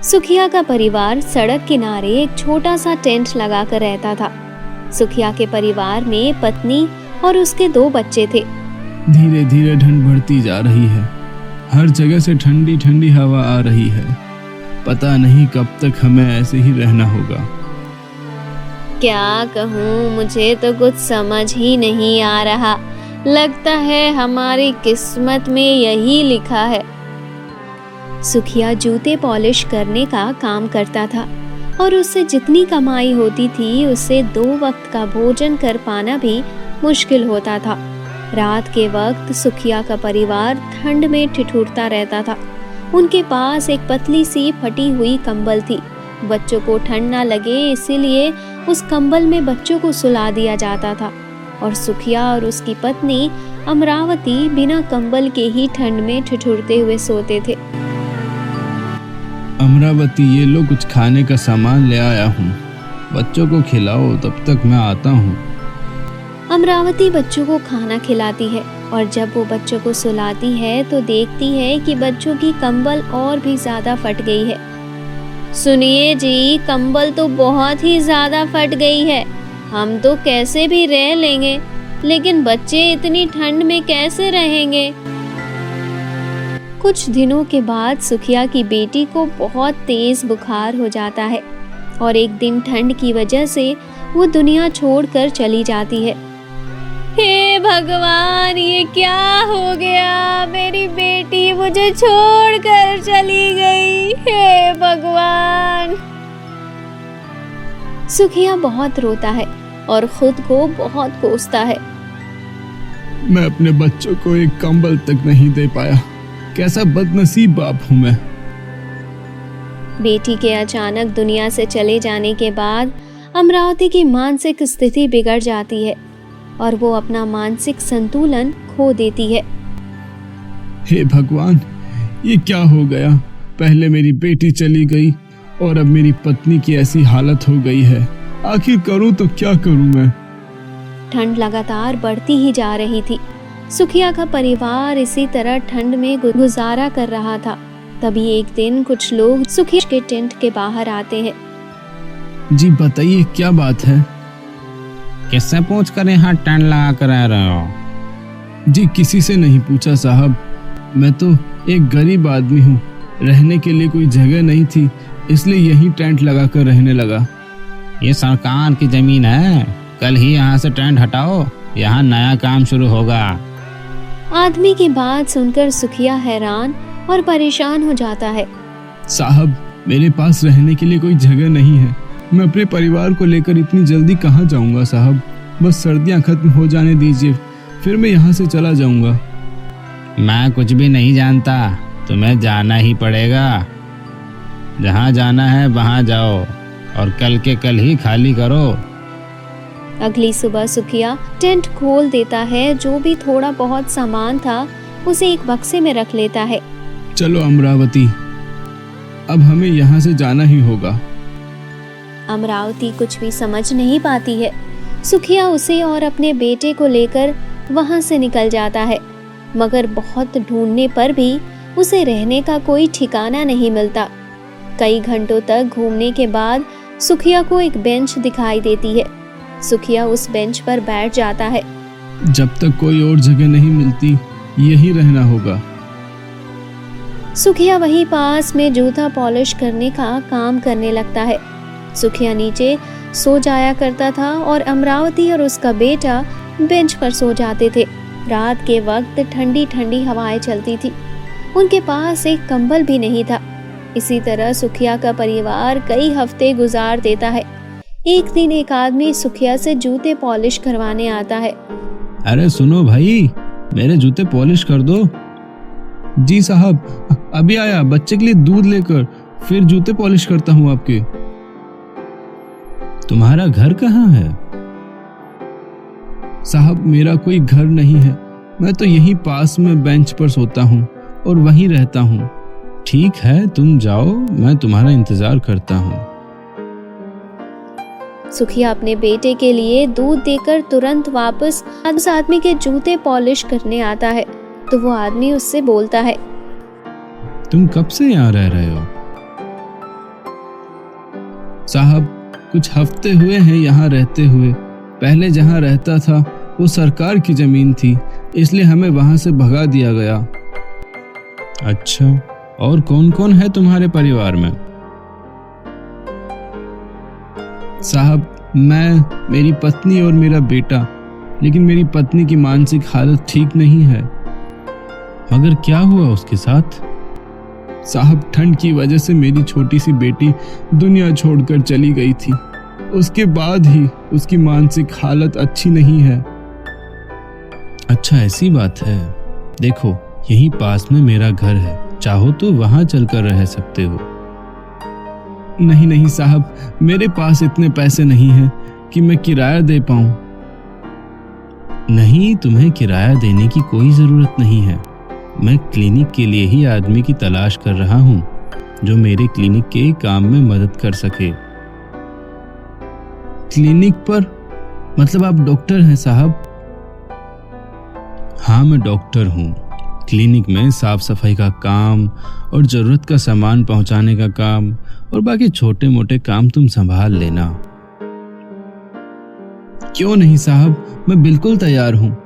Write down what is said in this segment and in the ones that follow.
सुखिया का परिवार सड़क किनारे एक छोटा सा टेंट लगाकर रहता था। सुखिया के परिवार में पत्नी और उसके 2 बच्चे थे। धीरे धीरे ठंड बढ़ती जा रही है। हर जगह से ठंडी ठंडी हवा आ रही है। पता नहीं कब तक हमें ऐसे ही रहना होगा। क्या कहूँ, मुझे तो कुछ समझ ही नहीं आ रहा। लगता है हमारी किस्मत में यही लिखा है। सुखिया जूते पॉलिश करने का काम करता था और उससे जितनी कमाई होती थी उससे 2 वक्त का भोजन कर पाना भी मुश्किल होता था। रात के वक्त सुखिया का परिवार ठंड में ठिठुरता रहता था। उनके पास एक पतली सी फटी हुई कंबल थी। बच्चों को ठंड ना लगे इसीलिए उस कंबल में बच्चों को सुला दिया जाता था और सुखिया और उसकी पत्नी अमरावती बिना कंबल के ही ठंड में ठिठुरते हुए सोते थे। अमरावती, ये लो कुछ खाने का सामान ले आया हूँ, बच्चों को खिलाओ, तब तक मैं आता हूँ। अमरावती बच्चों को खाना खिलाती है और जब वो बच्चों को सुलाती है तो देखती है कि बच्चों की कंबल और भी ज्यादा फट गई है। सुनिए जी, कंबल तो बहुत ही ज्यादा फट गई है। हम तो कैसे भी रह लेंगे, लेकिन बच्चे इतनी ठंड में कैसे रहेंगे? कुछ दिनों के बाद सुखिया की बेटी को बहुत तेज बुखार हो जाता है और एक दिन ठंड की वजह से वो दुनिया छोड़कर चली जाती है। हे भगवान, ये क्या हो गया? मेरी बेटी मुझे छोड़कर चली गई। हे भगवान! सुखिया बहुत रोता है और खुद को बहुत कोसता है। मैं अपने बच्चों को एक कंबल तक नहीं दे पाया। कैसा बदनसीब बाप हूँ मैं। बेटी के अचानक दुनिया से चले जाने के बाद अमरावती की मानसिक स्थिति बिगड़ जाती है और वो अपना मानसिक संतुलन खो देती है। हे भगवान, ये क्या हो गया? पहले मेरी बेटी चली गई और अब मेरी पत्नी की ऐसी हालत हो गई है। आखिर करूं तो क्या करूं मैं? ठंड लगातार बढ़ती ही जा रही थी। सुखिया का परिवार इसी तरह ठंड में गुजारा कर रहा था। तभी एक दिन कुछ लोग सुखिया के टेंट के बाहर आते हैं। जी बताइए, क्या बात है? किससे पूछ कर यहाँ टेंट लगा कर रह रहे हो? जी किसी से नहीं पूछा साहब। मैं तो एक गरीब आदमी हूँ। रहने के लिए कोई जगह नहीं थी, इसलिए यही टेंट लगा कर रहने लगा। ये सरकार की जमीन है, कल ही यहाँ से टेंट हटाओ, यहाँ नया काम शुरू होगा। आदमी की बात सुनकर सुखिया हैरान और परेशान हो जाता है। साहब, मेरे पास रहने के लिए कोई जगह नहीं है। मैं अपने परिवार को लेकर इतनी जल्दी कहाँ जाऊंगा साहब? बस सर्दियाँ खत्म हो जाने दीजिए, फिर मैं यहाँ से चला जाऊंगा। मैं कुछ भी नहीं जानता, तुम्हें जाना ही पड़ेगा। जहाँ जाना है वहाँ जाओ और कल के कल ही खाली करो। अगली सुबह सुखिया टेंट खोल देता है। जो भी थोड़ा बहुत सामान था उसे एक बक्से में रख लेता है। चलो अमरावती, अब हमें यहाँ से जाना ही होगा। अमरावती कुछ भी समझ नहीं पाती है। सुखिया उसे और अपने बेटे को लेकर वहां से निकल जाता है, मगर बहुत ढूंढने पर भी उसे रहने का कोई ठिकाना नहीं मिलता। कई घंटों तक घूमने के बाद सुखिया को एक बेंच दिखाई देती है। सुखिया उस बेंच पर बैठ जाता है। जब तक कोई और जगह नहीं मिलती, यही रहना होगा। सुखिया वहीं पास में जूता पॉलिश करने का काम करने लगता है। सुखिया नीचे सो जाया करता था और अमरावती और उसका बेटा बेंच पर सो जाते थे। रात के वक्त ठंडी ठंडी हवाएं चलती थी। उनके पास एक कंबल भी नहीं था। इसी तरह सुखिया का परिवार कई हफ्ते गुजार देता है। एक दिन एक आदमी सुखिया से जूते पॉलिश करवाने आता है। अरे सुनो भाई, मेरे जूते पॉलिश कर दो। जी साहब, अभी आया, बच्चे के लिए दूध लेकर, फिर जूते पॉलिश करता हूँ आपके। तुम्हारा घर कहाँ है? साहब, मेरा कोई घर नहीं है। मैं तो यहीं पास में बेंच पर सोता हूँ और वहीं रहता हूँ। ठीक है, तुम जाओ, मैं तुम्हारा इंतजार करता हूँ। सुखिया अपने बेटे के लिए दूध देकर तुरंत वापस उस आदमी के जूते पॉलिश करने आता है तो वो आदमी उससे बोलता है, तुम कब से यहाँ रह रहे हो? साहब, कुछ हफ्ते हुए हैं यहाँ रहते हुए। पहले जहाँ रहता था वो सरकार की जमीन थी, इसलिए हमें वहाँ से भगा दिया गया। अच्छा, और कौन कौन है तुम्हारे परिवार में? साहब, मैं, मेरी पत्नी और मेरा बेटा। लेकिन मेरी पत्नी की मानसिक हालत ठीक नहीं है। मगर क्या हुआ उसके साथ? साहब, ठंड की वजह से मेरी छोटी सी बेटी दुनिया छोड़कर चली गई थी। उसके बाद ही उसकी मानसिक हालत अच्छी नहीं है। अच्छा, ऐसी बात है। देखो, यहीं पास में मेरा घर है, चाहो तो वहां चलकर रह सकते हो। नहीं नहीं साहब, मेरे पास इतने पैसे नहीं हैं कि मैं किराया दे पाऊं। नहीं, तुम्हें किराया देने की कोई जरूरत नहीं है। मैं क्लिनिक के लिए ही आदमी की तलाश कर रहा हूँ जो मेरे क्लिनिक के काम में मदद कर सके। क्लिनिक पर? मतलब आप डॉक्टर हैं साहब? हाँ, मैं डॉक्टर हूँ। क्लिनिक में साफ सफाई का काम और जरूरत का सामान पहुंचाने का काम और बाकी छोटे मोटे काम तुम संभाल लेना। क्यों नहीं साहब, मैं बिल्कुल तैयार हूँ।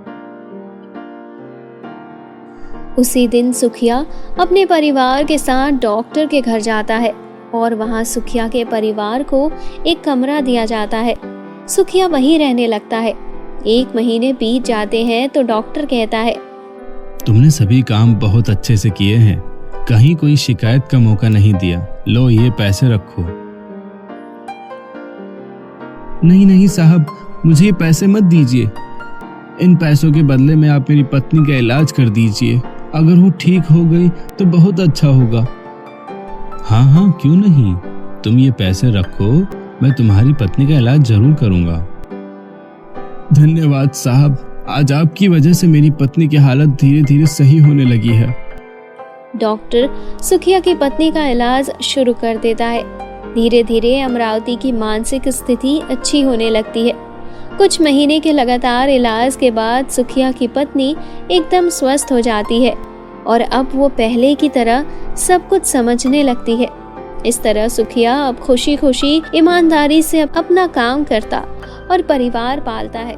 उसी दिन सुखिया अपने परिवार के साथ डॉक्टर के घर जाता है और वहाँ सुखिया के परिवार को एक कमरा दिया जाता है। सुखिया वहीं रहने लगता है। 1 महीने बीत जाते हैं तो डॉक्टर कहता है, तुमने सभी काम बहुत अच्छे से किए हैं, कहीं कोई शिकायत का मौका नहीं दिया। लो, ये पैसे रखो। नहीं नहीं साहब, मुझे ये पैसे मत दीजिए। इन पैसों के बदले में आप मेरी पत्नी का इलाज कर दीजिए। अगर वो ठीक हो गई तो बहुत अच्छा होगा। हाँ हाँ, क्यों नहीं। तुम ये पैसे रखो, मैं तुम्हारी पत्नी का इलाज जरूर करूंगा। धन्यवाद साहब, आज आपकी वजह से मेरी पत्नी की हालत धीरे धीरे सही होने लगी है। डॉक्टर सुखिया की पत्नी का इलाज शुरू कर देता है। धीरे धीरे अमरावती की मानसिक स्थिति अच्छी होने लगती है। कुछ महीने के लगातार इलाज के बाद सुखिया की पत्नी एकदम स्वस्थ हो जाती है और अब वो पहले की तरह सब कुछ समझने लगती है। इस तरह सुखिया अब खुशी खुशी ईमानदारी से अपना काम करता और परिवार पालता है।